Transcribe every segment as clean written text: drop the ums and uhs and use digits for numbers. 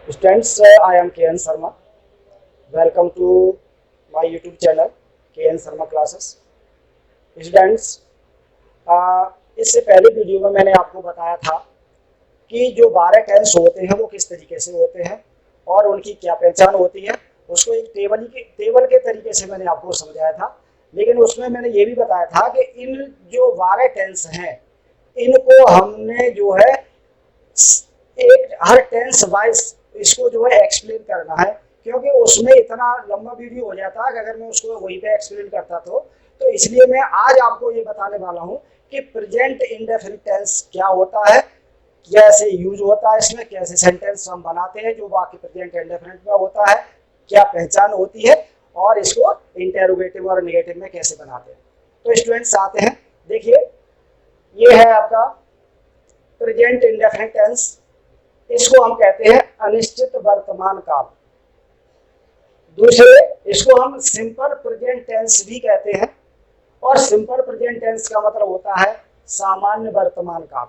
Students, I am KN Sharma. Welcome to my YouTube channel KN Sharma Classes. Students, इससे पहले video में मैंने आपको बताया था कि जो 12 टेंस होते हैं वो किस तरीके से होते हैं और उनकी क्या पहचान होती है। उसको एक टेबल के तरीके से मैंने आपको समझाया था। लेकिन उसमें मैंने ये भी बताया था कि इन जो 12 टेंस हैं इनको हमने जो है एक हर टेंस वाइज इसको जो है एक्सप्लेन करना है, क्योंकि उसमें इतना लंबा वीडियो हो जाता है कि अगर मैं उसको वहीं पे एक्सप्लेन करता तो इसलिए मैं आज आपको ये बताने वाला हूँ कि प्रेजेंट इंडेफिनिट टेंस क्या होता है, कैसे यूज होता है, इसमें कैसे सेंटेंस हम बनाते हैं जो वाक्य प्रेजेंट इंडेफिनिट में होता है, क्या पहचान होती है और इसको इंटेरोगेटिव और नेगेटिव में कैसे बनाते हैं। तो स्टूडेंट्स आते हैं, देखिए ये है आपका प्रेजेंट इंडेफिनिट टेंस। इसको हम कहते हैं अनिश्चित वर्तमान काल। दूसरे इसको हम सिंपल प्रेजेंट टेंस भी कहते हैं और सिंपल प्रेजेंट टेंस का मतलब होता है सामान्य वर्तमान काल।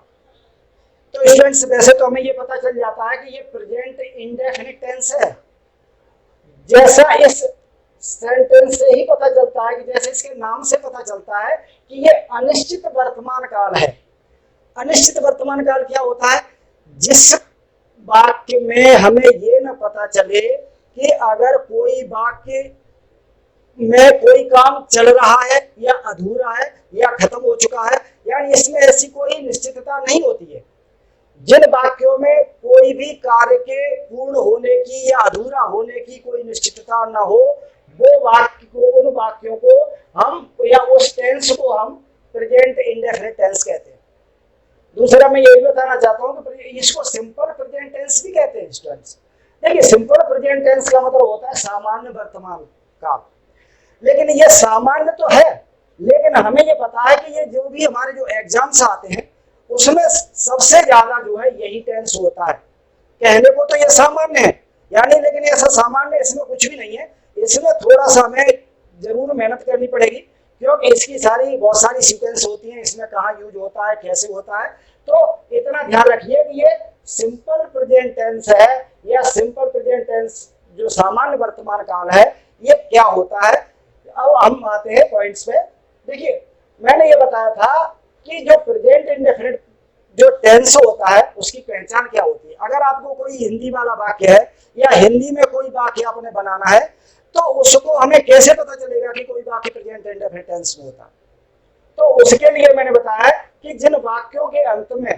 तो स्टूडेंट्स वैसे तो हमें ये पता चल जाता है कि ये प्रेजेंट इंडेफिनिट टेंस है, जैसा इस सेंटेंस से ही पता चलता है कि जैसे इसके नाम से पता चलता है कि ये अनिश्चित वर्तमान काल है। अनिश्चित वर्तमान काल क्या होता है? जिस वाक्य में हमें ये न पता चले कि अगर कोई वाक्य में कोई काम चल रहा है या अधूरा है या खत्म हो चुका है, यानी इसमें ऐसी कोई निश्चितता नहीं होती है। जिन वाक्यों में कोई भी कार्य के पूर्ण होने की या अधूरा होने की कोई निश्चितता न हो, वो वाक्य को, उन वाक्यों को हम या उस टेंस को हम प्रेजेंट इंडेफिनिट टेंस कहते हैं। दूसरा मैं ये भी बताना चाहता हूँ कि इसको सिंपल प्रेजेंट टेंस भी कहते हैं स्टूडेंट्स। देखिए सिंपल प्रेजेंट टेंस का मतलब होता है सामान्य वर्तमान काल। लेकिन ये सामान्य तो है, लेकिन हमें ये पता है कि ये जो भी हमारे जो एग्जाम्स आते हैं उसमें सबसे ज्यादा जो है यही टेंस होता है। कहने को तो ये सामान्य है यानी, लेकिन ऐसा सामान्य इसमें कुछ भी नहीं है। इसमें थोड़ा सा हमें जरूर मेहनत करनी पड़ेगी, क्योंकि इसकी बहुत सारी सीक्वेंस होती हैं, इसमें कहाँ यूज होता है, कैसे होता है। तो इतना ध्यान रखिए कि ये सिंपल प्रेजेंट टेंस है या सिंपल प्रेजेंट टेंस जो सामान्य वर्तमान काल है ये क्या होता है। अब हम आते हैं पॉइंट्स पे। देखिए मैंने ये बताया था कि जो प्रेजेंट इंडेफिनिट जो टेंस होता है उसकी पहचान क्या होती है। अगर आपको कोई हिंदी वाला वाक्य है या हिंदी में कोई वाक्य आपने बनाना है तो उसको हमें कैसे पता चलेगा कि कोई वाक्य प्रेजेंट इंडेफिनिट टेंस में होता है। तो उसके लिए मैंने बताया कि जिन वाक्यों के अंत में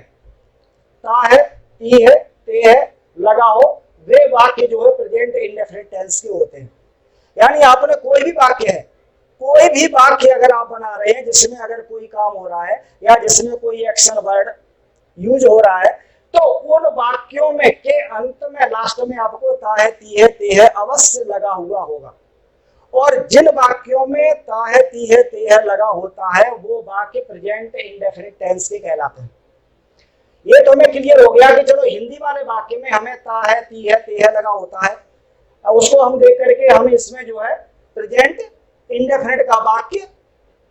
ता है, ती है, ते है लगा हो, वे वाक्य जो है प्रेजेंट इंडेफिनिट टेंस के होते हैं। यानी आपने कोई भी वाक्य है, कोई भी वाक्य अगर आप बना रहे हैं जिसमें अगर कोई काम हो रहा है या जिसमें कोई एक्शन वर्ड यूज हो रहा है, तो उन वाक्यों में के अंत में लास्ट में आपको ता है, ती है, ते है अवश्य लगा हुआ होगा। और जिन वाक्यों में ता है, ती है, ते है लगा होता है वो वाक्य प्रेजेंट इंडेफिनिट टेंस के कहलाते हैं। ये तो हमें क्लियर हो गया कि चलो हिंदी वाले वाक्य में हमें ता है, ती है, ते है लगा होता है, उसको हम देख करके हम इसमें जो है प्रेजेंट इंडेफिनिट का वाक्य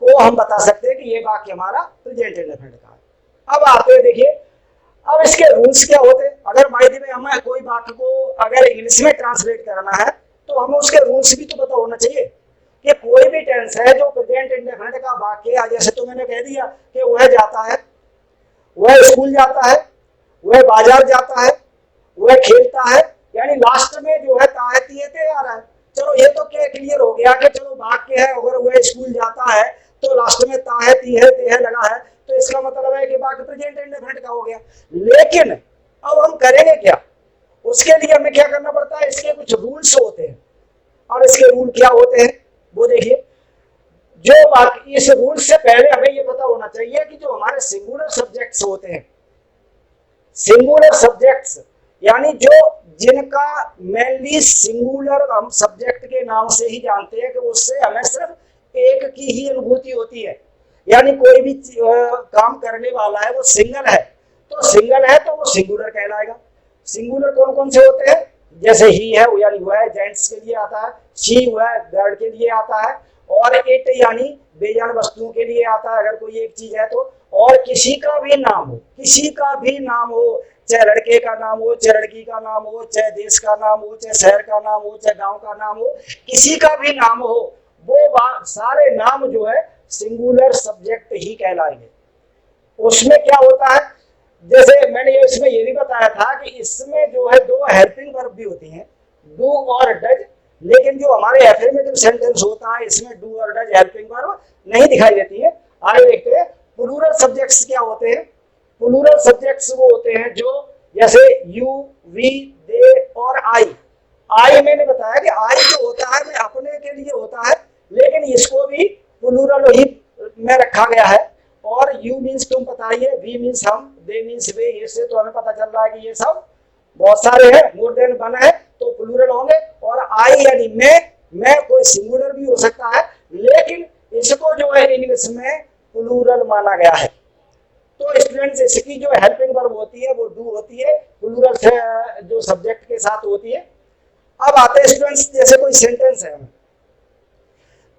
को हम बता सकते हैं कि ये वाक्य हमारा प्रेजेंट इंडेफिनिट का है। अब आते हैं, देखिए अब इसके रूल्स क्या होते हैं। अगर मान लीजिए हमें कोई वाक्य को अगर इंग्लिश में ट्रांसलेट करना है तो हमें उसके रूल्स भी तो पता होना चाहिए कि कोई भी टेंस है जो प्रेजेंट इंडेफिनिट का वाक्य है, जैसे तो मैंने कह दिया कि वह जाता है, वह स्कूल जाता है, वह बाजार जाता है, वह खेलता है, यानी लास्ट में जो है ता है, ती है, ते आ रहा है। चलो ये तो क्या क्लियर हो गया कि चलो वाक्य है अगर वह स्कूल जाता है तो लास्ट में ता है, ती है, ते है लगा है, तो इसका मतलब है कि वाक्य प्रेजेंट इंडेफिनिट का हो गया। लेकिन अब हम करेंगे क्या? उसके लिए हमें क्या करना पड़ता है, इसके कुछ रूल्स होते हैं। और इसके रूल क्या होते हैं वो देखिए। जो बाकी इस रूल से पहले हमें ये पता होना चाहिए कि जो हमारे सिंगुलर सब्जेक्ट्स होते हैं, सिंगुलर सब्जेक्ट्स यानी जो जिनका मेनली सिंगुलर हम सब्जेक्ट के नाम से ही जानते हैं कि उससे हमें सिर्फ एक की ही अनुभूति होती है, यानी कोई भी काम करने वाला है वो सिंगल है, तो सिंगल है तो वो सिंगुलर कहलाएगा। सिंगुलर कौन कौन से होते हैं? जैसे ही है यानी वह जेंट्स के लिए आता है, शी वह गर्ल के लिए आता है, और इट यानी बेजान वस्तुओं के लिए आता है अगर कोई एक चीज है तो, और किसी का भी नाम हो, किसी का भी नाम हो, चाहे लड़के का नाम हो, चाहे लड़की का नाम हो, चाहे देश का नाम हो, चाहे शहर का नाम हो, चाहे गांव का नाम हो, किसी का भी नाम हो, वो सारे नाम जो है सिंगुलर सब्जेक्ट ही कहलाएंगे। उसमें क्या होता है, जैसे मैंने इसमें ये भी बताया था कि इसमें जो है दो हेल्पिंग वर्ब भी होती हैं, डू और डज, लेकिन जो हमारे एफर्मेटिव सेंटेंस होता है इसमें डू और डज हेल्पिंग वर्ब नहीं दिखाई देती है। आगे देखते हैं प्लूरल सब्जेक्ट्स क्या होते हैं। प्लूरल सब्जेक्ट्स वो होते हैं जो जैसे यू, वी, दे और आई। आई मैंने बताया कि आई जो होता है मैं अपने के लिए होता है, लेकिन इसको भी प्लूरल ही में रखा गया है। और यू मीन्स तुम पता ही है, वी मीन्स हम, दे मीन्स वे, इससे तो हमें पता चल रहा है कि ये सब बहुत सारे हैं, मोर देन वन है तो प्लूरल होंगे। और आई यानी मैं कोई सिंगुलर भी हो सकता है, लेकिन इसको जो है इंग्लिश में प्लूरल माना गया है। तो स्टूडेंट्स इसकी जो हेल्पिंग वर्ब होती है वो डू होती है, प्लूरल से जो सब्जेक्ट के साथ होती है। अब आते हैं स्टूडेंट्स, जैसे कोई सेंटेंस है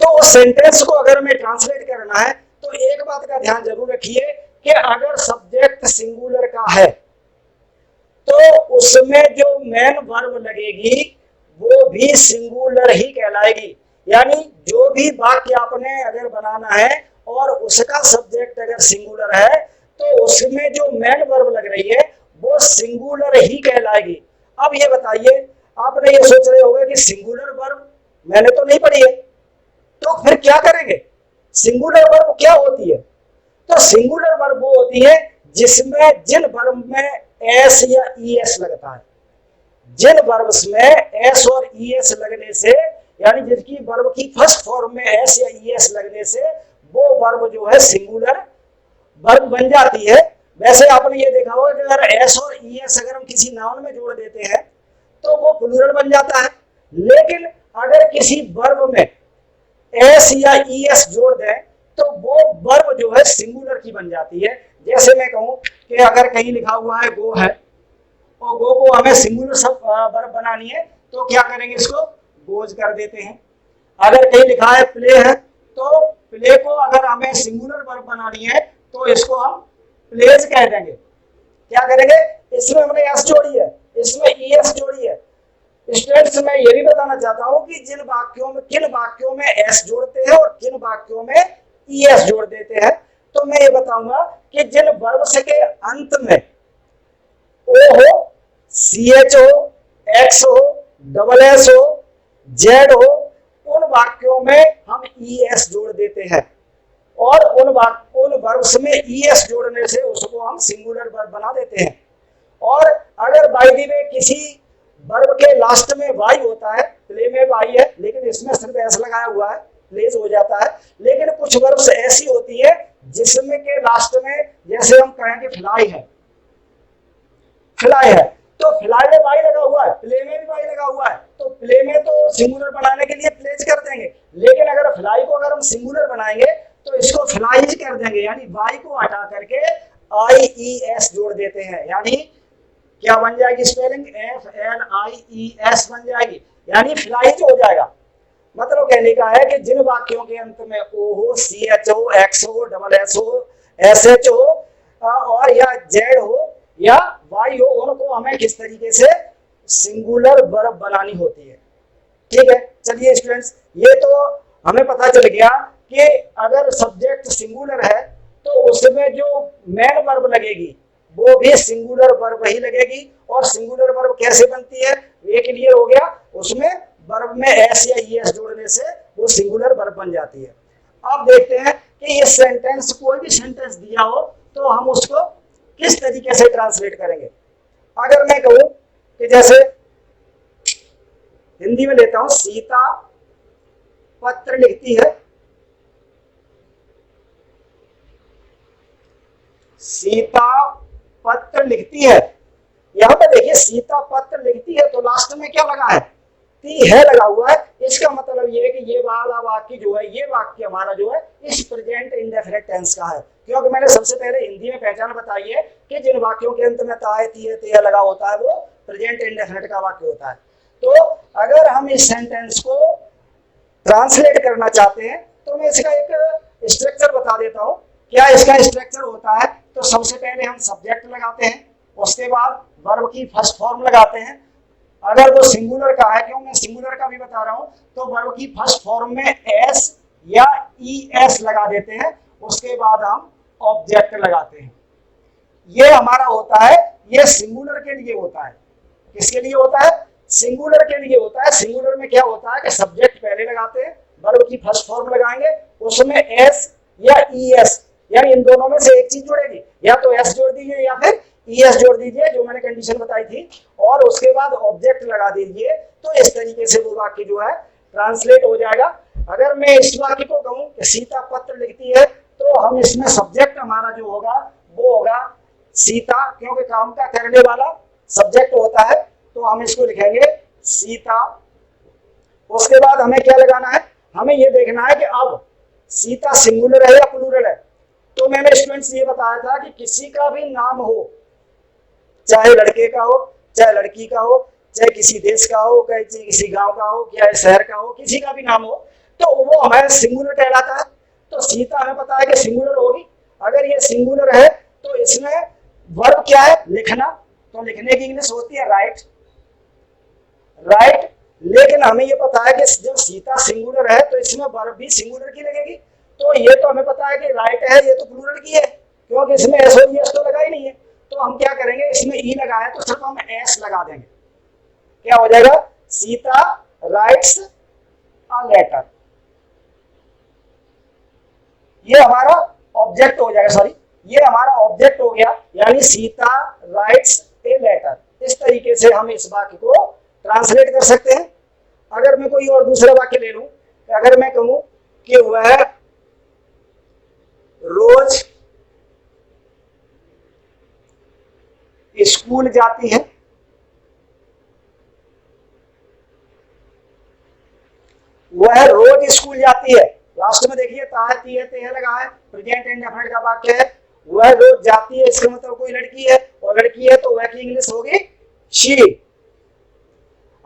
तो उस सेंटेंस को अगर हमें ट्रांसलेट करना है तो एक बात का ध्यान जरूर रखिए कि अगर सब्जेक्ट सिंगुलर का है तो उसमें जो मेन वर्ब लगेगी वो भी सिंगुलर ही कहलाएगी। यानी जो भी वाक्य आपने अगर बनाना है और उसका सब्जेक्ट अगर सिंगुलर है तो उसमें जो मेन वर्ब लग रही है वो सिंगुलर ही कहलाएगी। अब ये बताइए, आपने ये सोच रहे होंगे कि सिंगुलर वर्ब मैंने तो नहीं पढ़ी है, तो फिर क्या करेंगे? सिंगुलर वर्ब क्या होती है? तो सिंगुलर वर्ब वो होती है जिसमें जिन वर्ब में एस या ई एस लगता है। जिन वर्ब्स में एस और ई एस लगने से, यानी जिसकी वर्ब की फर्स्ट फॉर्म में एस या ई एस लगने से वो वर्ब जो है सिंगुलर वर्ब बन जाती है। वैसे आपने ये देखा होगा कि अगर एस और ई एस अगर हम किसी नाउन में जोड़ देते हैं तो वो प्लूरल बन जाता है, लेकिन अगर किसी वर्ब में एस या ई एस जोड़ दें तो वो वर्ब जो है सिंगुलर की बन जाती है। जैसे मैं कहूं कि अगर कहीं लिखा हुआ है गो है और गो को हमें सिंगुलर सब वर्ब बनानी है तो क्या करेंगे, इसको गोज कर देते हैं। अगर कहीं लिखा है प्ले है तो प्ले को अगर हमें सिंगुलर वर्ब बनानी है तो इसको हम प्लेज कह देंगे। क्या करेंगे, इसमें हमने एस जोड़ी है, इसमें ई एस जोड़ी है। स्टूडेंट्स मैं ये भी बताना चाहता हूं कि किन वाक्यों में एस जोड़ते हैं और किन वाक्यों में ई एस जोड़ देते हैं। तो मैं ये बताऊंगा कि जिन वर्ब के अंत में ओ हो, सी एच हो, एक्स हो, डबल एस हो, जेड हो, उन वाक्यों में हम ई एस जोड़ देते हैं और उन वर्ब्स में ई एस जोड़ने से उसको हम सिंगुलर वर्ब बना देते हैं। और अगर बाय द वे किसी वर्ब के लास्ट में वाई होता है, प्ले में वाई है लेकिन इसमें सिर्फ एस लगाया हुआ है, प्लेज हो जाता है। लेकिन कुछ वर्ब्स ऐसी होती है जिसमें के लास्ट में, जैसे हम कहें कि फ्लाई है, फ्लाई है तो फ्लाई में वाई लगा हुआ है, प्ले में भी वाई लगा हुआ है, तो प्ले में तो सिंगुलर बनाने के लिए प्लेज कर देंगे, लेकिन अगर फ्लाई को अगर हम सिंगुलर बनाएंगे तो इसको फ्लाईज कर देंगे, यानी वाई को हटा करके आई ई एस जोड़ देते हैं। यानी क्या बन जाएगी spelling, F L I E S बन जाएगी, यानी फ्लाईज हो जाएगा। मतलब कहने का है कि जिन वाक्यों के अंत में ओ हो, सी एच हो, एक्स हो, डबल एस हो, एस एच हो और या जेड हो या वाई हो, उनको हमें किस तरीके से सिंगुलर वर्ब बनानी होती है। ठीक है, चलिए स्टूडेंट्स, ये तो हमें पता चल गया कि अगर सब्जेक्ट सिंगुलर है तो उसमें जो मेन वर्ब लगेगी वो भी सिंगुलर वर्ब ही लगेगी। और सिंगुलर वर्ब कैसे बनती है ये क्लियर हो गया, उसमें वर्ब में एस या ई एस जोड़ने से वो सिंगुलर वर्ब बन जाती है। अब देखते हैं कि इस सेंटेंस, कोई भी सेंटेंस दिया हो तो हम उसको किस तरीके से ट्रांसलेट करेंगे। अगर मैं कहूं कि जैसे हिंदी में लेता हूं, सीता पत्र लिखती है, सीता पत्र लिखती है। यहां पे देखिए सीता पत्र लिखती है तो लास्ट में क्या लगा है, ती है लगा हुआ है। इसका मतलब ये है कि ये वाला वाक्य जो है, ये वाक्य हमारा जो है इस प्रेजेंट इंडेफिनिट टेंस का है, क्योंकि मैंने सबसे पहले हिंदी में पहचान बताई है कि जिन वाक्यों के अंत में ताए तीए तेया लगा होता है वो प्रेजेंट इंडेफिनिट का वाक्य होता है। तो अगर हम इस सेंटेंस को ट्रांसलेट करना चाहते हैं तो मैं इसका एक स्ट्रक्चर बता देता हूं। क्या इसका स्ट्रक्चर होता है, तो सबसे पहले हम सब्जेक्ट लगाते हैं, उसके बाद वर्ब की फर्स्ट फॉर्म लगाते हैं। अगर वो सिंगुलर का है, क्यों मैं सिंगुलर का भी बता रहा हूं, तो वर्ब की फर्स्ट फॉर्म में एस या ES लगा देते हैं, उसके बाद हम ऑब्जेक्ट लगाते हैं। ये हमारा होता है, ये सिंगुलर के लिए होता है। किसके लिए होता है? सिंगुलर के लिए होता है। सिंगुलर में क्या होता है कि सब्जेक्ट पहले लगाते हैं, वर्ब की फर्स्ट फॉर्म लगाएंगे, उसमें एस या ES यानी इन दोनों में से एक चीज जुड़ेगी, या तो एस जोड़ दीजिए या फिर ES जोड़ दीजिए, जो मैंने कंडीशन बताई थी, और उसके बाद ऑब्जेक्ट लगा दीजिए। तो इस तरीके से वो वाक्य जो है ट्रांसलेट हो जाएगा। अगर मैं इस वाक्य को कहूं कि सीता पत्र लिखती है, तो हम इसमें सब्जेक्ट हमारा जो होगा वो होगा सीता, क्योंकि काम का करने वाला सब्जेक्ट होता है, तो हम इसको लिखेंगे सीता। उसके बाद हमें क्या लगाना है? हमें ये देखना है कि अब सीता सिंगुलर है या प्लूरल है। तो मैंने स्टूडेंट्स ये बताया था कि किसी का भी नाम हो, चाहे लड़के का हो, चाहे लड़की का हो, चाहे किसी देश का हो, चाहे किसी गांव का हो, चाहे शहर का हो, किसी का भी नाम हो, तो वो हमें सिंगुलर कहलाता है। तो सीता हमें पता है कि सिंगुलर होगी। अगर ये सिंगुलर है तो इसमें वर्ब क्या है? लिखना। तो लिखने की इंग्लिश होती है राइट, राइट। लेकिन हमें ये पता है कि जब सीता सिंगुलर है तो इसमें वर्ब भी सिंगुलर की लगेगी। तो ये तो हमें पता है कि राइट है, ये तो प्लूरल की है, क्योंकि इसमें एस और ES तो लगा ही नहीं है। तो हम क्या करेंगे, इसमें ई लगा है तो सिर्फ हम एस लगा देंगे। क्या हो जाएगा? Sita writes a letter. ये हमारा ऑब्जेक्ट हो जाएगा, सॉरी, ये हमारा ऑब्जेक्ट हो गया, यानी सीता राइट्स ए लेटर। इस तरीके से हम इस वाक्य को ट्रांसलेट कर सकते हैं। अगर मैं कोई और दूसरा वाक्य ले लूं, अगर मैं कहूं कि वह रोज स्कूल जाती है, वह रोज स्कूल जाती है। लास्ट में देखिए ता है, ती है, ते है लगा है, प्रेजेंट इंडेफिनिट का वाक्य है। वह रोज जाती है, इसका मतलब कोई लड़की है, और लड़की है तो वह की इंग्लिश होगी शी।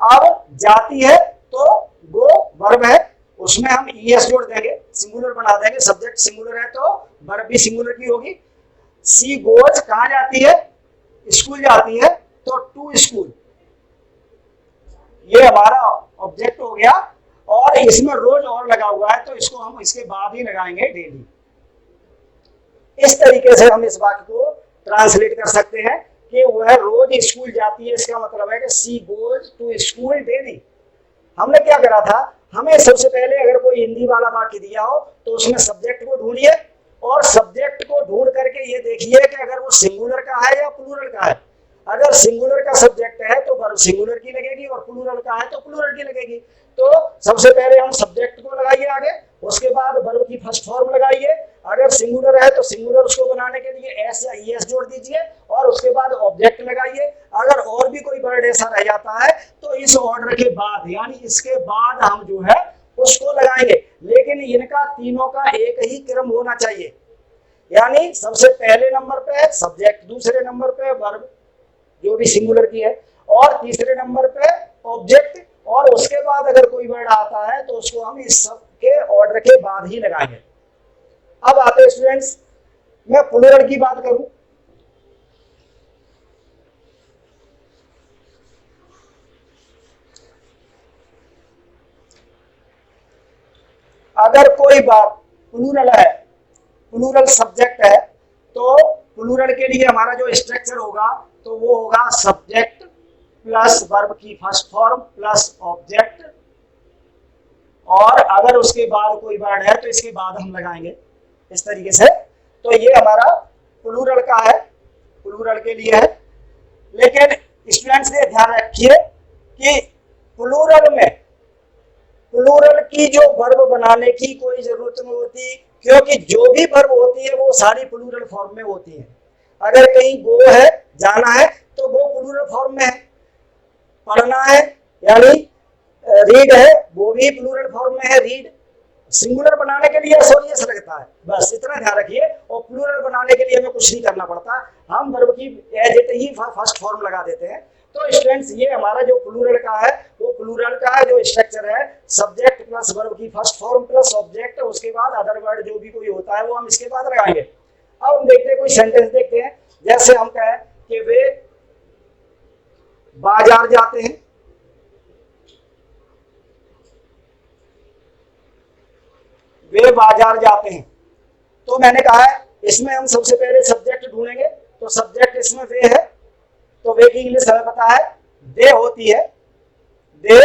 अब जाती है तो गो वर्ब है, उसमें हम ES जोड़ देंगे, सिंगुलर बना देंगे। सब्जेक्ट सिंगुलर है तो वर्ब भी सिंगुलर की होगी। सी गोज कहां जाती है? स्कूल जाती है, तो टू स्कूल। ये हमारा ऑब्जेक्ट हो गया, और इसमें रोज और लगा हुआ है तो इसको हम इसके बाद ही लगाएंगे डेली। इस तरीके से हम इस वाक्य को ट्रांसलेट कर सकते हैं कि वह रोज स्कूल जाती है, इसका मतलब है कि she goes to school daily. हमने क्या करा था, हमें सबसे पहले अगर कोई हिंदी वाला वाक्य दिया हो तो उसमें सब्जेक्ट को ढूंढिए, और सब्जेक्ट को ढूंढ करके ये देखिए कि अगर वो सिंगुलर का है या प्लूरल का है। अगर सिंगुलर का सब्जेक्ट है तो वर्ब सिंगुलर की लगेगी, और प्लूरल का है तो प्लूरल की लगेगी। तो सबसे पहले हम सब्जेक्ट को लगाइए आगे, उसके बाद वर्ब की फर्स्ट फॉर्म लगाइए। अगर सिंगुलर है तो सिंगुलर उसको बनाने के लिए एस या ES जोड़ दीजिए, और उसके बाद ऑब्जेक्ट लगाइए। अगर और भी कोई वर्ड ऐसा रह जाता है तो इस ऑर्डर के बाद, यानी इसके बाद हम जो है उसको लगाएंगे। लेकिन इनका तीनों का एक ही क्रम होना चाहिए, यानी सबसे पहले नंबर पे सब्जेक्ट, दूसरे नंबर पे वर्ब जो भी सिंगुलर की है, और तीसरे नंबर पे ऑब्जेक्ट, और उसके बाद अगर कोई वर्ड आता है तो उसको हम इस सब के ऑर्डर के बाद ही लगाएंगे। अब आते हैं स्टूडेंट्स, मैं प्लूरल की बात करूं, अगर कोई बात प्लूरल है, प्लूरल सब्जेक्ट है, तो प्लूरल के लिए हमारा जो स्ट्रक्चर होगा तो वो होगा सब्जेक्ट प्लस वर्ब की फर्स्ट फॉर्म प्लस ऑब्जेक्ट, और अगर उसके बाद कोई वर्ड है तो इसके बाद हम लगाएंगे इस तरीके से। तो ये हमारा प्लूरल का है, प्लूरल के लिए है। लेकिन स्टूडेंट्स ने ध्यान रखिए कि प्लूरल में प्लूरल की जो वर्ब बनाने की कोई जरूरत नहीं होती, क्योंकि जो भी वर्ब होती है वो सारी प्लूरल फॉर्म में होती है। अगर कहीं गो है, जाना है, तो गो प्लूरल फॉर्म में है। पढ़ना है यानी रीड है, वो भी प्लूरल फॉर्म में है, रीड। सिंगुलर बनाने के लिए एस लगता है, बस इतना ध्यान रखिए। और प्लूरल बनाने के लिए हमें कुछ नहीं करना पड़ता, हम वर्ब की एज इट ही फर्स्ट फॉर्म लगा देते हैं। तो स्टूडेंट्स ये हमारा जो प्लूरल का है, वो प्लूरल का जो स्ट्रक्चर है, सब्जेक्ट प्लस वर्ब की फर्स्ट फॉर्म प्लस ऑब्जेक्ट, उसके बाद अदर वर्ड जो भी कोई होता है वो हम इसके बाद लगाएंगे। अब हम देखते हैं कोई सेंटेंस देखते हैं, जैसे हम कहें कि वे बाजार जाते हैं, वे बाजार जाते हैं। तो मैंने कहा है इसमें हम सबसे पहले सब्जेक्ट ढूंढेंगे, तो सब्जेक्ट इसमें वे है, तो वे की इंग्लिश हमें पता है दे होती है, दे।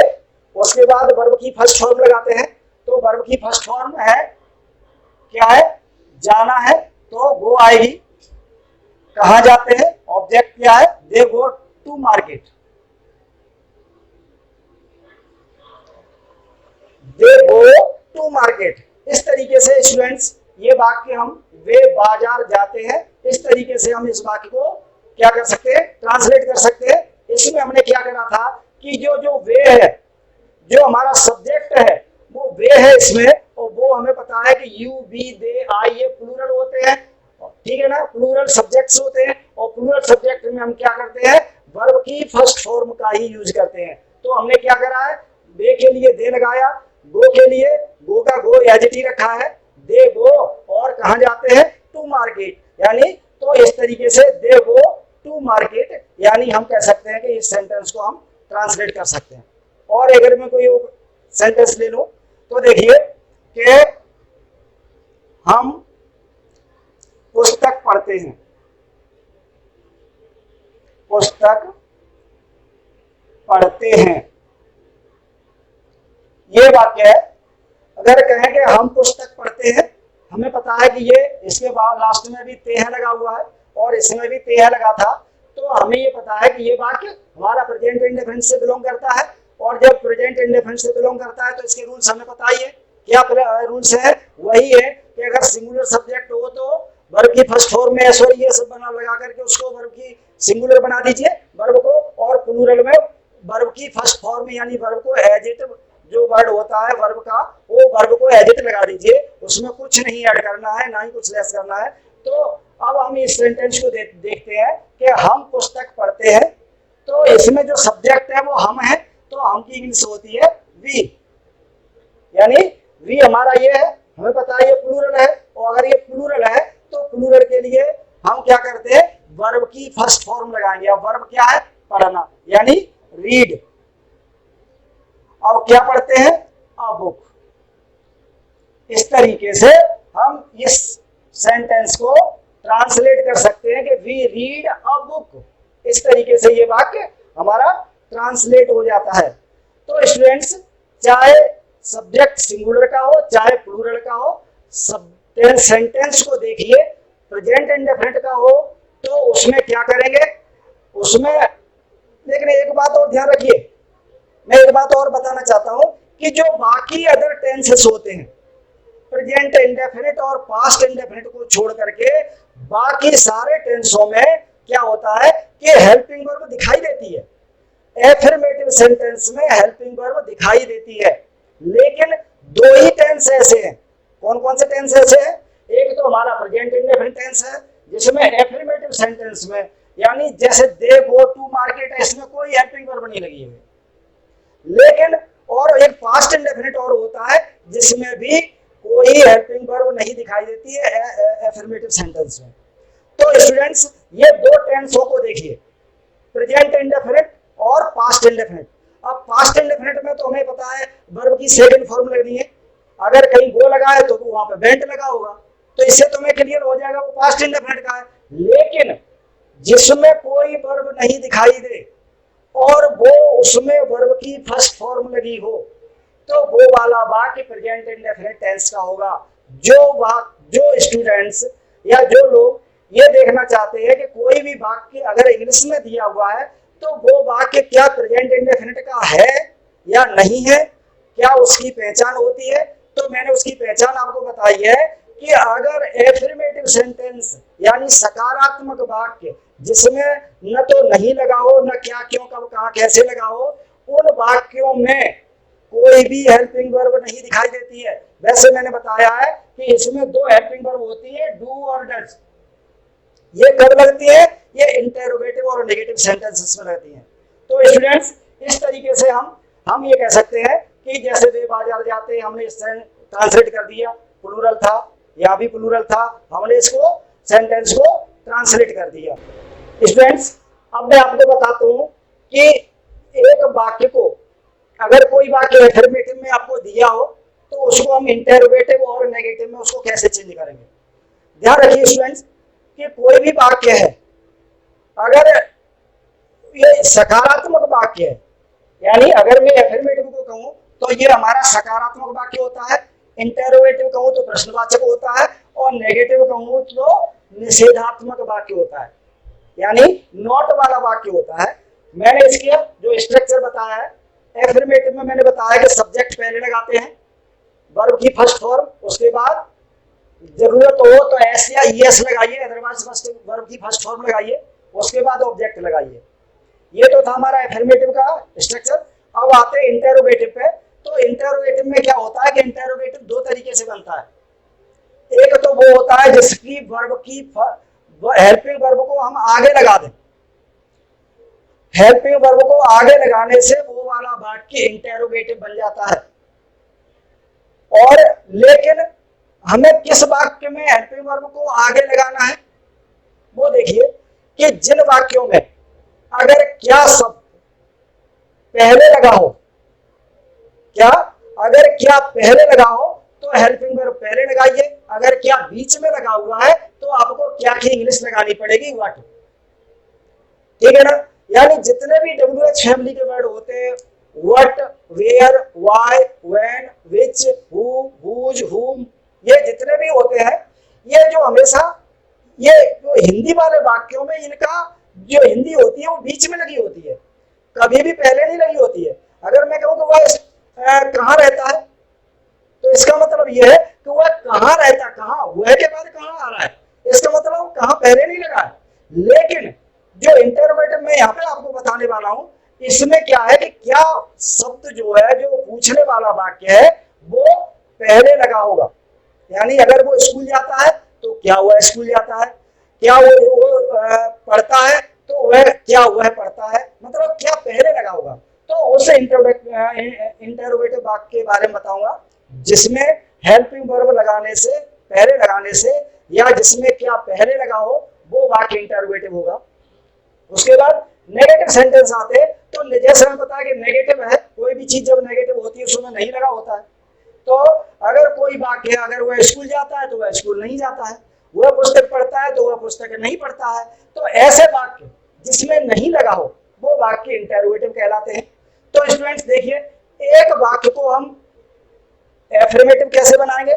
उसके बाद वर्ब की फर्स्ट फॉर्म लगाते हैं, तो वर्ब की फर्स्ट फॉर्म है क्या है, जाना है, तो गो आएगी। कहां जाते हैं, ऑब्जेक्ट क्या है, they go to market, they go to market. इस तरीके से स्टूडेंट्स ये वाक्य हम वे बाजार जाते हैं, इस तरीके से हम इस वाक्य को क्या कर सकते हैं, ट्रांसलेट कर सकते हैं। इसमें हमने क्या करा था कि जो वे है, जो हमारा सब्जेक्ट है वो वे है इसमें, और वो हमें पता है कि यू बी दे आई ये प्लूरल होते हैं, ठीक है ना, प्लूरल सब्जेक्ट्स होते हैं। और प्लूरल सब्जेक्ट में हम क्या करते हैं, वर्ब की फर्स्ट फॉर्म का ही यूज करते हैं। तो हमने क्या करा है, वे के लिए दे लगाया, गो के लिए गो का गो एडजेक्टिव रखा है, दे गो, और कहां जाते हैं, टू मार्केट, यानी तो इस तरीके से दे गो टू मार्केट, यानी हम कह सकते हैं कि इस सेंटेंस को हम ट्रांसलेट कर सकते हैं। और अगर मैं कोई सेंटेंस ले लूं तो देखिए कि हम पुस्तक पढ़ते हैं, पुस्तक पढ़ते हैं, ये वाक्य है। अगर कहें कि हम पुस्तक पढ़ते हैं, हमें पता है कि ये इसके बाद लास्ट में भी ते है लगा हुआ है और इसमें भी ते है लगा था, तो हमें ये पता है कि ये वाक्य हमारा प्रेजेंट इंडेफिनिट से बिलोंग करता है। और जब प्रेजेंट इंडेफिनिट से बिलोंग करता है तो इसके रूल्स हमें पता ही है। क्या रूल्स है, वही है कि अगर सिंगुलर सब्जेक्ट हो तो वर्ब की फर्स्ट फॉर्म में एस और ये सब बना लगा करके उसको वर्ब की सिंगुलर बना दीजिए वर्ब को, और प्लूरल में वर्ब की फर्स्ट फॉर्म यानी वर्ब को एडजेक्टिव जो वर्ड होता है वर्ब का, वो वर्ब को एडजेक्टिव लगा दीजिए, उसमें कुछ नहीं ऐड करना है, ना ही कुछ लेस करना है। तो अब हम इस सेंटेंस को देखते हैं कि हम पुस्तक पढ़ते हैं, तो इसमें जो सब्जेक्ट है वो हम है, तो हम की इंग्लिश होती है वी, यानी वी हमारा ये है, हमें पता है ये प्लूरल है, और अगर ये प्लूरल है तो प्लूरल के लिए हम क्या करते हैं, वर्ब की फर्स्ट फॉर्म लगाएंगे। अब वर्ब क्या है, पढ़ना, यानी रीड। अब क्या पढ़ते हैं, अ बुक। इस तरीके से हम इस सेंटेंस को ट्रांसलेट कर सकते हैं कि वी रीड अ बुक। इस तरीके से ये वाक्य हमारा ट्रांसलेट हो जाता है। तो स्टूडेंट्स, चाहे सब्जेक्ट सिंगुलर का हो चाहे प्लूरल का हो, सेंटेंस को देखिए, प्रेजेंट इंडेफिनिट का हो तो उसमें क्या करेंगे, उसमें लेकिन एक बात और ध्यान रखिए, मैं एक बात और बताना चाहता हूं कि जो बाकी अदर टेंसेस होते हैं, प्रेजेंट इंडेफिनिट और पास्ट इंडेफिनिट को छोड़ करके बाकी सारे टेंसों में क्या होता है कि हेल्पिंग वर्ब दिखाई देती है। एफर्मेटिव सेंटेंस में हेल्पिंग वर्ब दिखाई देती है, लेकिन दो ही टेंस ऐसे हैं। कौन कौन से टेंस ऐसे हैं, एक तो हमारा प्रेजेंट इंडेफिनिट टेंस है जिसमें एफर्मेटिव सेंटेंस में, यानी जैसे दे गो टू मार्केट है, इसमें कोई हेल्पिंग वर्ब नहीं लगी है, लेकिन और एक पास्ट इंडेफिनिट और होता है जिसमें भी कोई हेल्पिंग वर्ब नहीं दिखाई देती है एफर्मेटिव सेंटेंस में। तो स्टूडेंट्स, ये दो टेंसों को देखिए, प्रेजेंट इंडेफिनिट और पास्ट इंडेफिनिट। अब पास्ट इंडेफिनिट में तो हमें पता है वर्ब की सेकंड फॉर्म लगनी है, अगर कहीं गो लगा है तो वहां पे वेंट लगा होगा, तो इससे तुम्हें क्लियर हो जाएगा वो पास्ट इंडेफिनिट का है। लेकिन जिसमें कोई वर्ब नहीं दिखाई दे और वो उसमें वर्ब की फर्स्ट फॉर्म लगी हो, तो वो वाला वाक्य प्रेजेंट इंडेफिनिट टेंस का होगा। जो स्टूडेंट्स या जो लोग ये देखना चाहते हैं कि कोई भी वाक्य अगर इंग्लिश में दिया हुआ है तो वो वाक्य क्या प्रेजेंट इंडेफिनिट का है या नहीं है, क्या उसकी पहचान होती है, तो मैंने उसकी पहचान आपको बताई है कि अगर एफर्मेटिव सेंटेंस यानी सकारात्मक वाक्य जिसमें न तो नहीं लगा हो, न क्या क्यों कब कहां कैसे लगा हो, उन वाक्यों में कोई भी हेल्पिंग वर्ब नहीं दिखाई देती है। वैसे मैंने बताया है कि इसमें दो हेल्पिंग वर्ब होती है, डू और डज। ये कब लगती है, ये इंटेरोगेटिव और नेगेटिव सेंटेंसेस में लगती हैं। तो स्टूडेंट्स, इस तरीके से हम ये कह सकते हैं कि जैसे वे बाजार जाते, हमने इससे ट्रांसलेट कर दिया, प्लूरल था, यहाँ भी प्लूरल था, हमने इसको सेंटेंस को ट्रांसलेट कर दिया। स्टूडेंट्स, अब मैं आपको बताता हूं कि एक वाक्य को, अगर कोई वाक्य एफर्मेटिव में आपको दिया हो तो उसको हम इंटेरोगेटिव और नेगेटिव में उसको कैसे चेंज करेंगे। ध्यान रखिए स्टूडेंट्स कि कोई भी वाक्य है, अगर ये सकारात्मक वाक्य है, यानी अगर मैं एफर्मेटिव को कहूं तो ये हमारा सकारात्मक वाक्य होता है, इंटेरोगेटिव कहूं तो प्रश्नवाचक होता है, और नेगेटिव कहूं तो निषेधात्मक वाक्य होता है, यानी नॉट वाला वाक्य होता है। मैंने इसके जो स्ट्रक्चर बताया है, एफर्मेटिव में मैंने बताया कि सब्जेक्ट पहले लगाते हैं, वर्ब की फर्स्ट फॉर्म, उसके बाद जरूरत हो तो एस या ईएस लगाइए, अदरवाइज फर्स्ट वर्ब की फर्स्ट फॉर्म लगाइए, उसके बाद ऑब्जेक्ट लगाइए। ये तो था हमारा एफर्मेटिव का स्ट्रक्चर। अब आते हैं इंटेरोगेटिव पे। तो इंटेरोगेटिव में क्या होता है कि इंटेरोगेटिव दो तरीके से बनता है। एक तो वो होता है जिसकी वर्ब की हेल्पिंग वर्ब को हम आगे लगा दें, हेल्पिंग वर्ब को आगे लगाने से वो वाला वाक्य इंटेरोगेटिव बन जाता है। और लेकिन हमें किस वाक्य में हेल्पिंग वर्ब को आगे लगाना है, वो देखिए कि जिन वाक्यों में अगर क्या शब्द पहले लगा हो, क्या अगर क्या पहले लगा हो तो हेल्पिंग वर्ब पहले लगाइए, अगर क्या बीच में लगा हुआ है तो आपको क्या की इंग्लिश लगानी पड़ेगी, व्हाट। ठीक है ना। यानी जितने भी WH फैमिली के वर्ड होते हैं, what, where, why, when, which, who, whose, whom, ये जितने भी होते हैं, ये जो हमेशा ये जो हिंदी वाले वाक्यों में इनका जो हिंदी होती है वो बीच में लगी होती है, कभी भी पहले नहीं लगी होती है। अगर मैं कहूँ कि वह कहाँ रहता है तो इसका मतलब यह है कि वह कहाँ रहता, कहाँ, वह के बाद कहाँ आ रहा है, इसका मतलब कहाँ पहले नहीं लगा है। लेकिन जो इंटरोगेटिव में यहाँ पे आपको बताने वाला हूं, इसमें क्या है कि क्या शब्द जो है, जो पूछने वाला वाक्य है, वो पहले लगा होगा। यानी अगर वो स्कूल जाता है तो क्या वह स्कूल जाता है, क्या वो पढ़ता है तो वह क्या वह पढ़ता है, मतलब क्या पहले लगा होगा। तो उस इंटरोगेटिव वाक्य के बारे में बताऊंगा जिसमें हेल्पिंग वर्ब लगाने से, पहले लगाने से, या जिसमें क्या पहले लगा हो, वो वाक्य इंटरोगेटिव होगा। उसके बाद नेगेटिव सेंटेंस आते हैं। तो जैसे मैं बताया कि नेगेटिव है, कोई भी चीज जब नेगेटिव होती है उसमें नहीं लगा होता है। तो अगर कोई वाक्य, अगर वह स्कूल जाता है तो वह स्कूल नहीं जाता है, वह पुस्तक पढ़ता है तो वह पुस्तक नहीं पढ़ता है। तो ऐसे वाक्य जिसमें नहीं लगा हो वो वाक्य इंटरोगेटिव कहलाते हैं। तो स्टूडेंट्स देखिए, एक वाक्य को हम एफर्मेटिव कैसे बनाएंगे,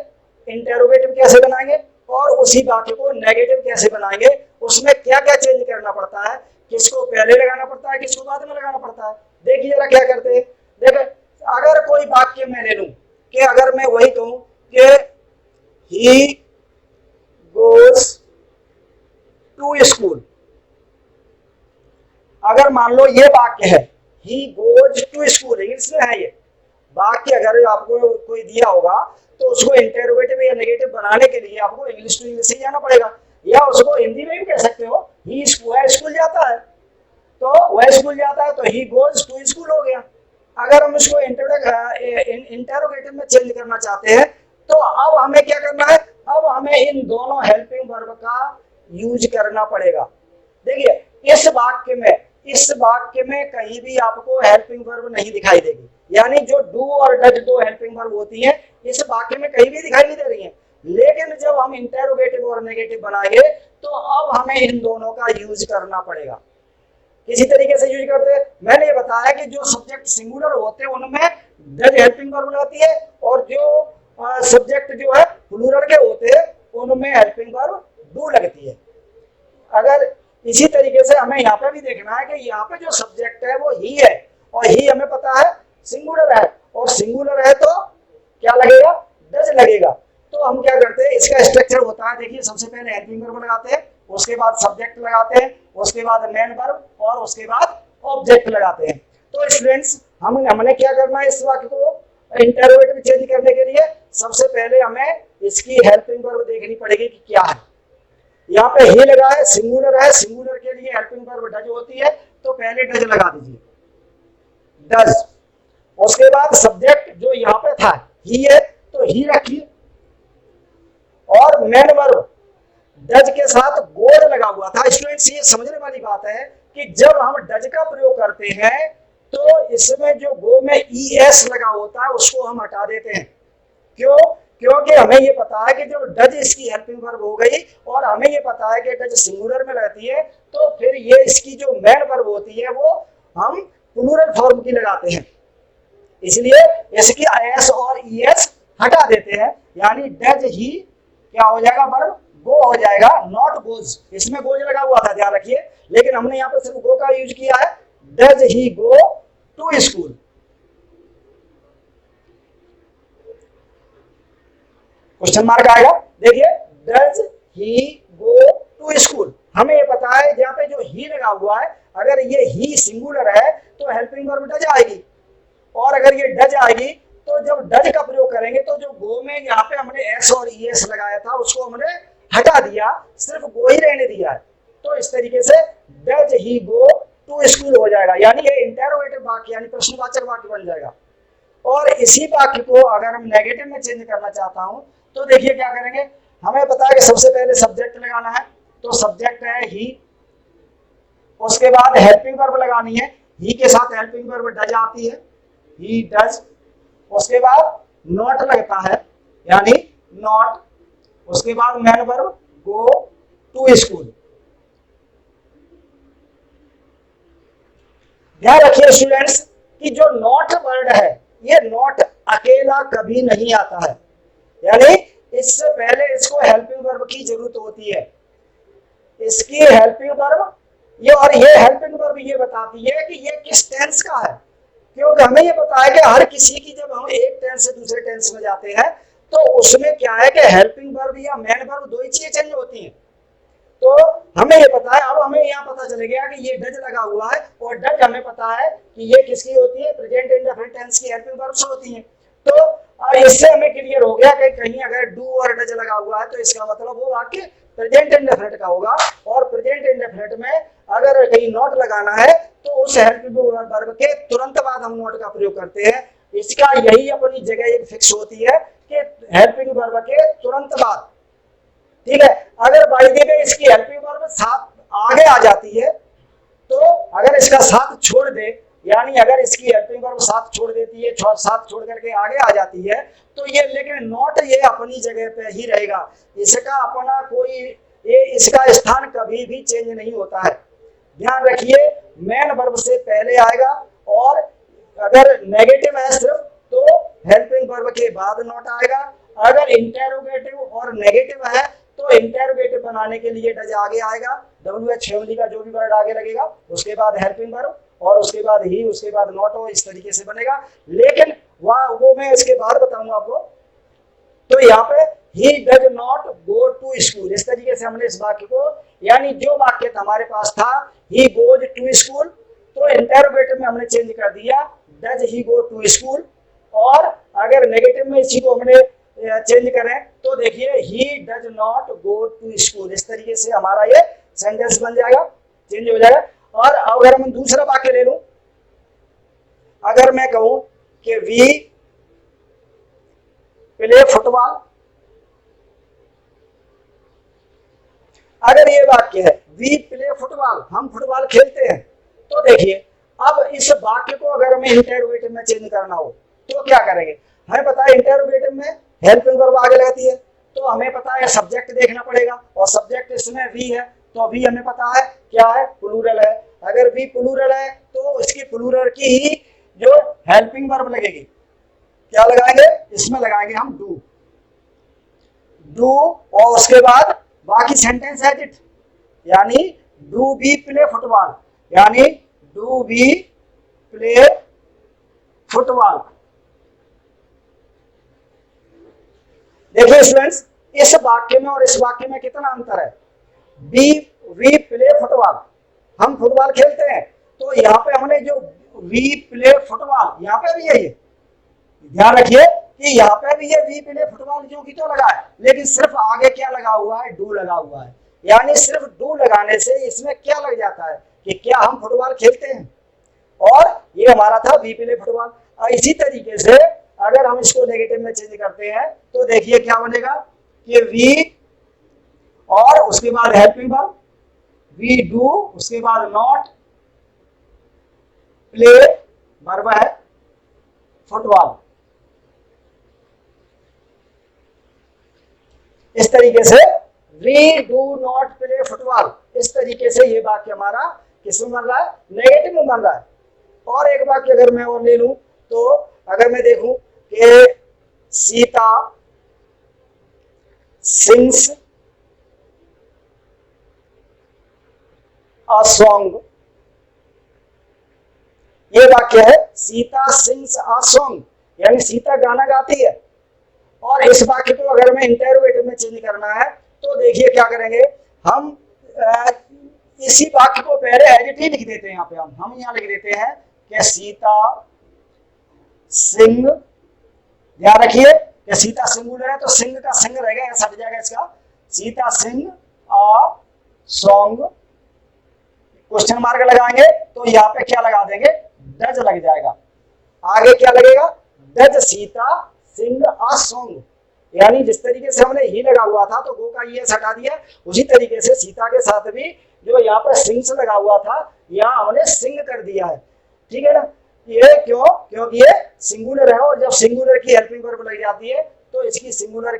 इंटरोगेटिव कैसे बनाएंगे, और उसी वाक्य को नेगेटिव कैसे बनाएंगे, उसमें क्या क्या चेंज करना पड़ता है, किसको पहले लगाना पड़ता है, किसको बाद में लगाना पड़ता है। देखिए जरा क्या करते हैं। देखिए अगर कोई वाक्य मैं ले लूं कि अगर मैं वही कहूं कि ही गोज टू स्कूल, अगर मान लो ये वाक्य है he goes to school, English में है ये वाक्य, अगर आपको कोई दिया होगा तो उसको इंटरोगेटिव या नेगेटिव बनाने के लिए आपको इंग्लिश टू इंग्लिश ही जाना पड़ेगा, या उसको हिंदी में भी कह सकते हो, ही स्कूल जाता है तो वह स्कूल जाता है तो ही गोज टू स्कूल हो गया। अगर हम इसको इंटरोगेटिव में चेंज करना चाहते हैं तो अब हमें क्या करना है, अब हमें इन दोनों हेल्पिंग वर्ब का यूज करना पड़ेगा। देखिए इस वाक्य में कहीं भी आपको हेल्पिंग वर्ब नहीं दिखाई देगी, यानी जो डू और डज दो हेल्पिंग वर्ब होती हैं इस वाक्य में कहीं भी दिखाई नहीं दे रही हैं। लेकिन जब हम इंटरोगेटिव और नेगेटिव बनाएंगे तो अब हमें इन दोनों का यूज करना पड़ेगा। किसी तरीके से यूज करते हैं, मैंने ये बताया कि जो सब्जेक्ट सिंगुलर होते हैं उनमें डज हेल्पिंग वर्ब लगती है, और जो सब्जेक्ट जो है प्लूरल के होते हैं उनमें हेल्पिंग वर्ब डू लगती है। अगर इसी तरीके से हमें यहाँ पे भी देखना है कि यहाँ पे जो सब्जेक्ट है वो ही है, और ही हमें पता है सिंगुलर है, और सिंगुलर है तो क्या लगेगा, डज लगेगा। तो हम क्या करते हैं, इसका स्ट्रक्चर होता है, देखिए सबसे पहले हेल्पिंग वर्ब लगाते हैं, उसके बाद सब्जेक्ट लगाते हैं, उसके बाद मेन वर्ब, और उसके बाद ऑब्जेक्ट लगाते हैं। तो स्टूडेंट्स हमने क्या करना है, इस वाक्य को इंटरोगेटिव चेंज करने के लिए सबसे पहले हमें इसकी हेल्पिंग वर्ब देखनी पड़ेगी कि क्या है। यहाँ पे ही लगा है, सिंगुलर है, सिंगुलर के लिए हेल्पिंग वर्ब डज होती है, तो पहले डज लगा दीजिए, डज। उसके बाद सब्जेक्ट जो यहाँ पे था ही है तो ही रखिए, और मेन वर्ब डज के साथ गोज लगा हुआ था। स्टूडेंट्स ये समझने वाली बात है कि जब हम डज का प्रयोग करते हैं तो इसमें जो गो में ES लगा होता है उसको हम हटा देते हैं। क्यों? क्योंकि हमें ये पता है कि जब डज इसकी हेल्पिंग वर्ब हो गई और हमें ये पता है कि डज सिंगुलर में रहती है तो फिर ये इसकी जो मेन वर्ब होती है वो हम प्लूरल फॉर्म की लगाते हैं, इसलिए इसकी एस और ES हटा देते हैं। यानी डज ही क्या हो जाएगा, वर्ब गो हो जाएगा, नॉट गोज। इसमें गोज लगा हुआ था, ध्यान रखिए, लेकिन हमने यहाँ पर सिर्फ गो का यूज किया है। Does he go to school. Question mark आएगा, देखिए does he go to school. हमें ये पता है यहाँ पे जो ही लगा हुआ है, अगर ये ही सिंगुलर है तो हेल्पिंग वर्ब डज आएगी, और अगर ये डज आएगी तो जब डज का प्रयोग करेंगे तो जो गो में यहाँ पे हमने एस और ES लगाया था उसको हमने हटा दिया, सिर्फ गो ही रहने दिया है। तो इस तरीके से does he go to school हो जाएगा, यानी ये इंटेरोगेटिव वाक्य यानी प्रश्नवाचक वाक्य बन जाएगा। और इसी वाक्य को अगर हम नेगेटिव में चेंज करना चाहता हूं तो देखिए क्या करेंगे। हमें पता है कि सबसे पहले सब्जेक्ट लगाना है, तो सब्जेक्ट है ही, उसके बाद हेल्पिंग वर्ब लगानी है, ही के साथ हेल्पिंग वर्ब डज आती है, ही डज। उसके बाद नॉट लगता है यानी नॉट, उसके बाद main verb go to school. ध्यान रखिए स्टूडेंट्स कि जो नॉट वर्ड है ये नॉट अकेला कभी नहीं आता है, यानी इससे पहले इसको हेल्पिंग वर्ब की जरूरत होती है। इसकी हेल्पिंग वर्ब ये, और ये हेल्पिंग वर्ब ये बताती है कि ये किस टेंस का है, क्योंकि हमें ये पता है कि हर किसी की जब हम एक टेंस से दूसरे टेंस में जाते हैं तो उसमें क्या है कि हेल्पिंग वर्ब या मेन वर्ब दो ही चीजें चेंज होती हैं। तो हमें ये पता है, अब हमें यहाँ पता चल गया कि ये डज लगा हुआ है, और डज हमें पता है कि ये किसकी होती है, प्रेजेंट इंडेफिनिट टेंस की हेल्पिंग वर्ब्स होती हैं। तो इससे हमें क्लियर हो गया कि कहीं अगर डू और डज लगा हुआ है तो इसका मतलब वो वाक्य प्रेजेंट इंडेफिनिट का होगा, और प्रेजेंट इंडेफिनिट में अगर कहीं नॉट लगाना है तो उस हेल्पिंग वर्ब के तुरंत बाद हम नॉट का प्रयोग करते हैं। इसका यही अपनी जगह एक फिक्स होती है कि हेल्पिंग वर्ब के तुरंत बाद, ठीक है। अगर बाई द वे इसकी हेल्पिंग वर्ब साथ आगे आ जाती है तो अगर इसका साथ छोड़ दे, यानी अगर इसकी हेल्पिंग वर्ब साथ छोड़ देती है, साथ छोड़ करके आगे आ जाती है तो ये, लेकिन नॉट ये अपनी जगह पे ही रहेगा, इसका अपना कोई ये इसका स्थान कभी भी चेंज नहीं होता है। ध्यान रखिए मेन वर्ब से पहले आएगा, और अगर नेगेटिव है सिर्फ तो हेल्पिंग वर्ब के बाद नॉट आएगा। अगर इंटेरोगेटिव और नेगेटिव है तो इंटेरोगेटिव बनाने के लिए डज आगे आएगा, WH फैमिली का जो भी वर्ड आगे लगेगा, उसके बाद हेल्पिंग वर्ब, और उसके बाद ही, उसके बाद नॉट, हो इस तरीके से बनेगा। लेकिन वो मैं इसके बाद बताऊंगा आपको। तो यहाँ पे he does not go to school, इस तरीके से हमने इस वाक्य को, यानी जो वाक्य हमारे पास था ही गोज टू स्कूल, तो इंटेरोगेटिव में हमने चेंज कर दिया does he go to school, और अगर नेगेटिव में इसी को हमने चेंज करें तो देखिए he does not go to school, इस तरीके से हमारा ये सेंटेंस बन जाएगा, चेंज हो जाएगा। और अगर हम दूसरा वाक्य ले लूं, अगर मैं कहूं कि वी प्ले फुटबॉल, अगर ये वाक्य है वी प्ले फुटबॉल, हम फुटबॉल खेलते हैं, तो देखिए अब इस वाक्य को अगर हमें इंटेरोगेटिव में चेंज करना हो तो क्या करेंगे। हमें पता है इंटेरोगेटिव में हेल्पिंग वर्ब आगे लगती है, तो हमें पता है सब्जेक्ट देखना पड़ेगा, और सब्जेक्ट इसमें वी है, तो वी हमें पता है क्या है, प्लूरल है। अगर वी प्लूरल है तो इसकी प्लूरल की ही जो हेल्पिंग वर्ब लगेगी, क्या लगाएंगे, इसमें लगाएंगे हम डू, डू, और उसके बाद बाकी सेंटेंस है इट, यानी डू वी प्ले फुटबॉल, यानी डू वी प्ले फुटबॉल। देखिए स्टूडेंट्स इस वाक्य में और इस वाक्य में कितना अंतर है। वी प्ले फुटबॉल, हम फुटबॉल खेलते हैं, तो यहाँ पे हमने जो वी प्ले फुटबॉल, यहाँ पे भी है ये, ध्यान रखिए कि यहाँ पे भी ये वी प्ले फुटबॉल जो की तो लगा है, लेकिन सिर्फ आगे क्या लगा हुआ है, डू लगा हुआ है। यानी सिर्फ डू लगाने से इसमें क्या लग जाता है कि क्या हम फुटबॉल खेलते हैं, और ये हमारा था वी प्ले फुटबॉल। और इसी तरीके से अगर हम इसको नेगेटिव में चेंज करते हैं तो देखिए क्या बनेगा कि वी और उसके बाद हेल्पिंग वर्ब वी डू, उसके बाद नॉट, प्ले वर्ब है फुटबॉल। इस तरीके से we do not play football, इस तरीके से ये वाक्य हमारा किसमें बन रहा है, नेगेटिव में बन रहा है। और एक वाक्य अगर मैं और ले लूं तो अगर मैं देखूं कि सीता सिंग्स अ सॉन्ग, ये वाक्य है सीता सिंग्स अ सॉन्ग, यानी सीता गाना गाती है। और इस वाक्य को अगर मैं इंटरोगेटिव में चेंज करना है तो देखिए क्या करेंगे हम, इसी वाक्य को पहले एडजेक्टिव लिख देते हैं। यहाँ पे हम यहाँ लिख देते हैं कि सीता सिंग, ध्यान रखिए कि सीता सिंगुलर है तो सिंग का सिंग रहेगा, ऐसा हट जाएगा इसका, Sita sing a song, question mark लगाएंगे तो यहाँ पे क्या लगा देंगे, डज लग जाएगा। आगे क्या लगेगा, does Sita sing a song, यानी जिस तरीके से हमने ही लगा हुआ था तो गो का ये हटा दिया, उसी तरीके से सीता के साथ भी जो यहाँ पर सिंग्स लगा हुआ था यहाँ हमने सिंग कर दिया है। ठीक है ना, ये क्यों, क्योंकि ये सिंगुलर है और जब सिंगुलर की हेल्पिंग वर्ब लग जाती है तो इसकी सिंगुलर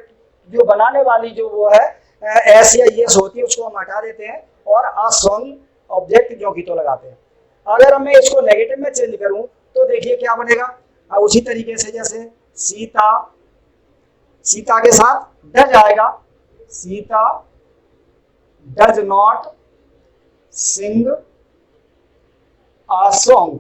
जो बनाने वाली जो वो है एस या यस होती है उसको हम हटा देते हैं और आ सॉन्ग ऑब्जेक्ट जो की तो लगाते हैं। अगर मैं इसको नेगेटिव में चेंज करूं तो देखिए क्या बनेगा, उसी तरीके से जैसे सीता, सीता के साथ डज आएगा, Sita does not sing a song,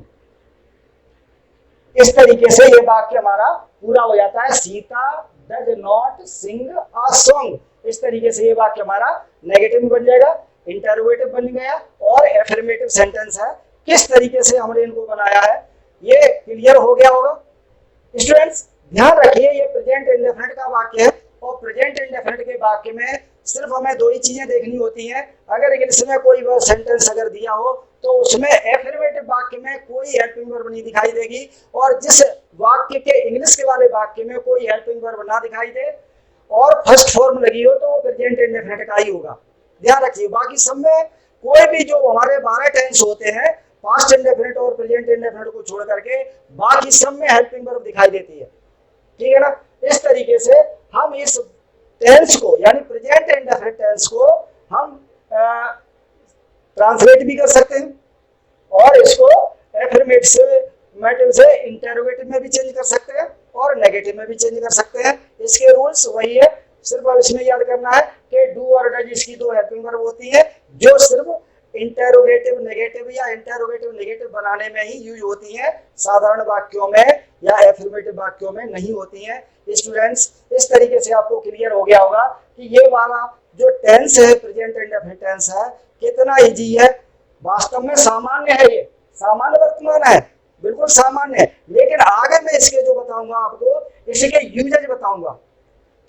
इस तरीके से ये वाक्य हमारा पूरा हो जाता है, Sita does not sing a song. इस तरीके से ये वाक्य हमारा नेगेटिव में बन जाएगा, इंटरोगेटिव बन गया और एफर्मेटिव सेंटेंस है। किस तरीके से हमने इनको बनाया है ये क्लियर हो गया होगा। स्टूडेंट्स ध्यान रखिए ये प्रेजेंट इंडेफिनिट का वाक्य है और प्रेजेंट इंडेफिनिट के वाक्य में सिर्फ हमें दो ही चीजें देखनी होती हैं। अगर इंग्लिश में कोई वो सेंटेंस अगर दिया हो तो उसमें एफर्मेटिव वाक्य में कोई हेल्पिंग वर्ब नहीं दिखाई देगी और जिस वाक्य के इंग्लिश के वाले वाक्य में कोई हेल्पिंग वर्ब ना दिखाई दे और फर्स्ट फॉर्म लगी हो तो प्रेजेंट इंडेफिनिट का ही होगा। ध्यान रखिए बाकी सब में कोई भी जो हमारे 12 टेंस होते हैं पास्ट इंडेफिनिट और प्रेजेंट इंडेफिनिट को छोड़ करके बाकी सब में हेल्पिंग वर्ब दिखाई देती है। ठीक है ना, इस तरीके से हम इस टेंस को यानी प्रेजेंट इंडेफिनिट टेंस को हम ट्रांसलेट भी कर सकते हैं और इसको एफर्मेटिव से इंटरोगेटिव में भी चेंज कर सकते हैं और नेगेटिव में भी चेंज कर सकते हैं। इसके रूल्स वही है, सिर्फ अब इसमें याद करना है कि डू और डज इसकी दो हेल्पिंग वर्ब होती है जो सिर्फ इंटरोगेटिव नेगेटिव या इंटरोगेटिव नेगेटिव बनाने में ही यूज होती हैं, साधारण वाक्यों में या एफर्मेटिव वाक्यों में नहीं होती हैं। स्टूडेंट्स इस तरीके से आपको क्लियर हो गया होगा कि ये वाला जो टेंस है प्रेजेंट इंडेफिनिट टेंस है कितना इजी है, वास्तव में सामान्य है, ये सामान्य वर्तमान है, बिल्कुल सामान्य है। लेकिन आगे मैं इसके जो बताऊंगा आपको इसके यूजेज बताऊंगा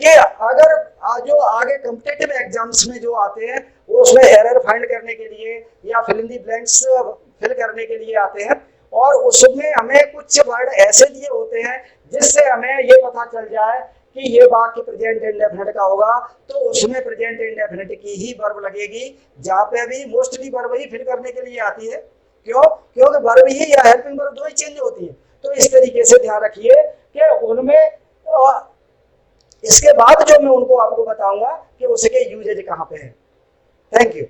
कि अगर जो आगे कॉम्पिटिटिव एग्जाम्स में जो आते हैं वो उसमें एरर फाइंड करने के लिए या fill in the blanks fill करने के लिए आते हैं और उसमें हमें कुछ वर्ड ऐसे दिए होते हैं जिससे हमें ये पता चल जाए कि ये वाक्य प्रेजेंट इंडेफिनिट का होगा तो उसमें प्रेजेंट इंडेफिनिट की ही वर्ब लगेगी, जहाँ पे भी मोस्टली वर्ब ही फिल करने के लिए आती है। क्यों, क्योंकि वर्ब ही या हेल्पिंग वर्ब दो ही चेंज होती है। तो इस तरीके से ध्यान रखिए कि उनमें इसके बाद जो मैं उनको आपको बताऊंगा कि उसके यूजेज कहाँ पे है। Thank you.